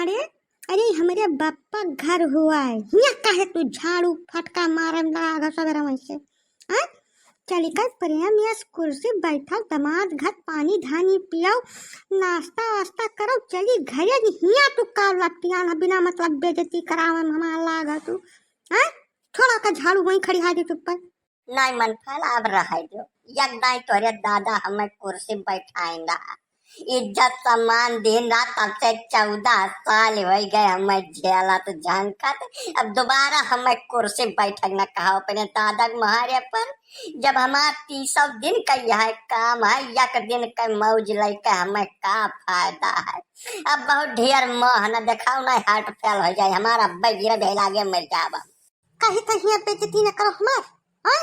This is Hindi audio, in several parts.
रे, अरे हमारे बापा घर हुआ है यहाँ काहे तू झाड़ू फटका मारे लगा सवेरा वैसे हाँ। चली कर प्रेम यस कुर्सी बैठा दमाद घर पानी धानी पियाओ नाश्ता वास्ता करो चली घरे यहाँ तू काला पियाना बिना मतलब बेइज्जती करावन हमारा लागा तू हाँ। थोड़ा का झाड़ू वहीं खड़ी हाथ ऊपर नहीं मन फैला अब रह दो यकदाई तोरे दादा हमें कुर्सी बैठाएंगा इज्जत सम्मान दिन रात अब से 14 साल हो गए हमें झेला तो झंकत अब दोबारा हमें कुर्सी बैठक न कहा अपने दादा महारे पर जब हमारा 30 दिन का यह काम है एक दिन का मौज लेके हमें का फायदा है। अब बहुत ढेर मोह न दिखाओ ना हार्ट फेल हो जाए हमारा अब्बा गिरा भेला के मर जावा कहीं कहीं बेइज्जती न करो हमार हाँ।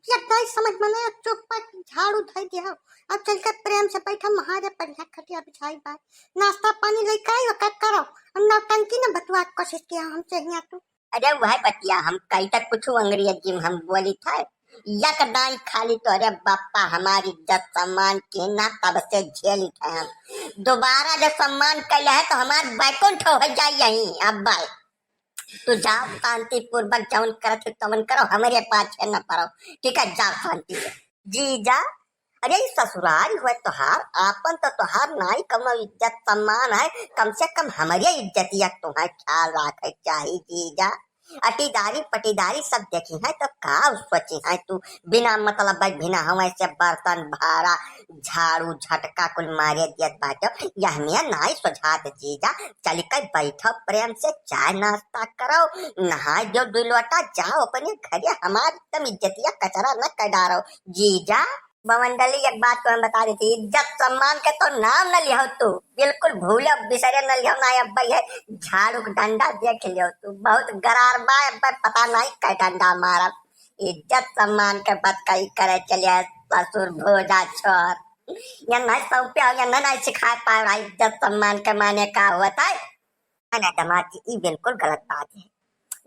यकदाई समझ में चुप झाड़ू धर दिया अब चल कर प्रेम से बैठा महारे पर खटिया बिछाई बात नाश्ता पानी लेके आई और करो नौटंकी न बतवा कोशिश किया हमसे यहाँ तू। अरे वह बतिया हम कहीं तक कुछ अंग्रेजी में हम बोली था यकदाई खाली तोरे बापा हमारी इज्जत सम्मान के ना तब से झेली थे हम दोबारा जब सम्मान कर है तो हमारे बैकुंठ हो जाए यही अब्बा तू जाओ शांति पूर्वक जौन करत तमन करो हमारे पास न पड़ो ठीक है जाओ शांति से जी जा। अरे ससुराल हुए तोहार आपन तो तोहार नाई कम इज्जत सम्मान है कम से कम हमारे इज्जतिया तुम्हें ख्याल रखे चाहिए जीजा अटीदारी पटीदारी सब देखी है तो का सोची है तू बिना मतलब बिना हमें से बर्तन भारा झाड़ू झटका कुल मारे दियत बाटो यह में नाई सुझात जीजा चल कर बैठो प्रेम से चाय नाश्ता करो नहाए जो 2 लोटा जाओ अपने घरे हमारे तुम इज्जतिया कचरा न कर डारो जीजा। बमंडली एक बात तो हम बता रही थी इज्जत सम्मान के तो नाम न लियो तू बिल्कुल भूलो बिसरे न लियो ना अब्बा ये झाड़ू डंडा देख लियो तू बहुत गरार बा अब्बा पता नहीं क्या डंडा मारा इज्जत सम्मान के बात कही करे चलिए ससुर भोजा छोर या नहीं सौंपे या नहीं सिखा पा रहा इज्जत सम्मान के माने का होता है ना दमाद ये बिल्कुल गलत बात है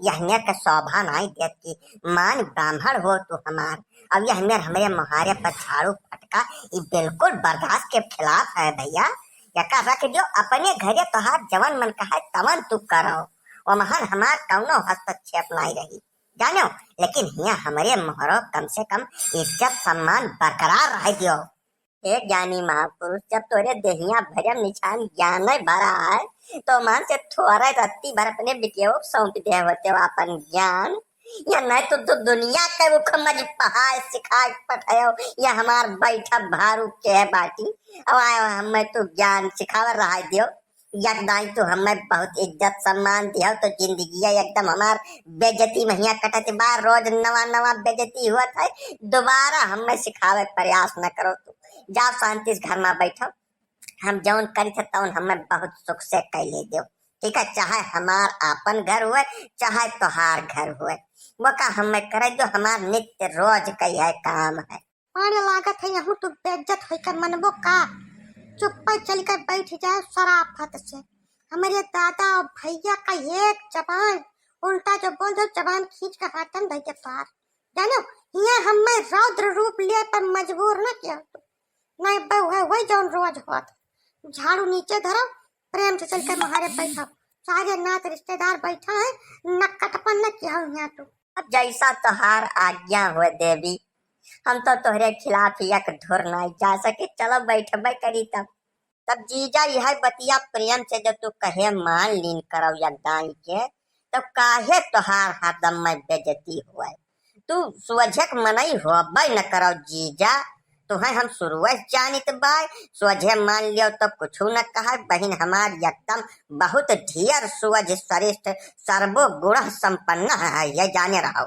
यह का शोभा नहीं देती मान ब्राह्मण हो तू हमार अब यह हमारे मुहारे पर झाड़ू फटका ये बिल्कुल बर्दाश्त के खिलाफ है भैया या का रख जो अपने घरे तोहार जवन मन का है तवन तू करो वो महान हमार कौनो हस्तक्षेप नहीं रही जानो लेकिन यहाँ हमारे मोहरो कम से कम इज्जत सम्मान बरकरार रह दियो। एक ज्ञानी महापुरुष जब तोरे देहिया भरम निशान ज्ञान भरा है तो मान से थोड़ा रत्ती भर अपने बिटियों सौंप दे होते हो अपन ज्ञान या नहीं तो दुनिया के वो खमज पहाड़ सिखाए पठायो या हमार बैठा भारू के है बाटी अब आयो हमें तो ज्ञान सिखावर रहा दियो यकदाई तो हमें बहुत इज्जत सम्मान दिया तो जिंदगी एकदम हमार बेइज्जती महिया कटत बार रोज नवा नवा बेइज्जती हुआ था दोबारा हमें सिखावे प्रयास न करो तू जाओ शांति से घर में बैठो हम जौन करी थे तौन हमें बहुत सुख से कह ले दो ठीक है चाहे हमार आपन घर हुए चाहे तोहार घर हुए वो का हमें करे जो हमार नित्य रोज का यह काम है। मारे लागत है यहाँ तू बेइज्जत होकर मनबो का चुप पर चल कर बैठ जाए शराफत से हमारे दादा और भैया का एक जबान उल्टा जो बोल दो जबान खींच कर हाथन दे के पार जानो यहाँ हमें रौद्र रूप ले पर मजबूर न किया तू नहीं बहु है वही जौन रोज होत झाड़ू नीचे धरो प्रेम से चलकर महारे बैठा सारे नात रिश्तेदार बैठा है नक्कटपन न किया यहाँ तू अब जैसा तोहार आज्ञा हुए देवी हम तो तोहरे खिलाफ एक धुर नहीं जा सके चलो बैठबे करी तब जीजा यह बतिया प्रेम से जब तू कहे मान लीन करो यकदाई के तो काहे तोहार हरदम में बेइज्जती हुए तू सोझक मनई हो न करो जीजा तुम्हें हम शुरुआत जानित बाय सोझे मान लियो तो कुछ न कहा बहन हमार एकदम बहुत ढेर सुवज श्रेष्ठ सर्वो गुण संपन्न है ये जाने रहो।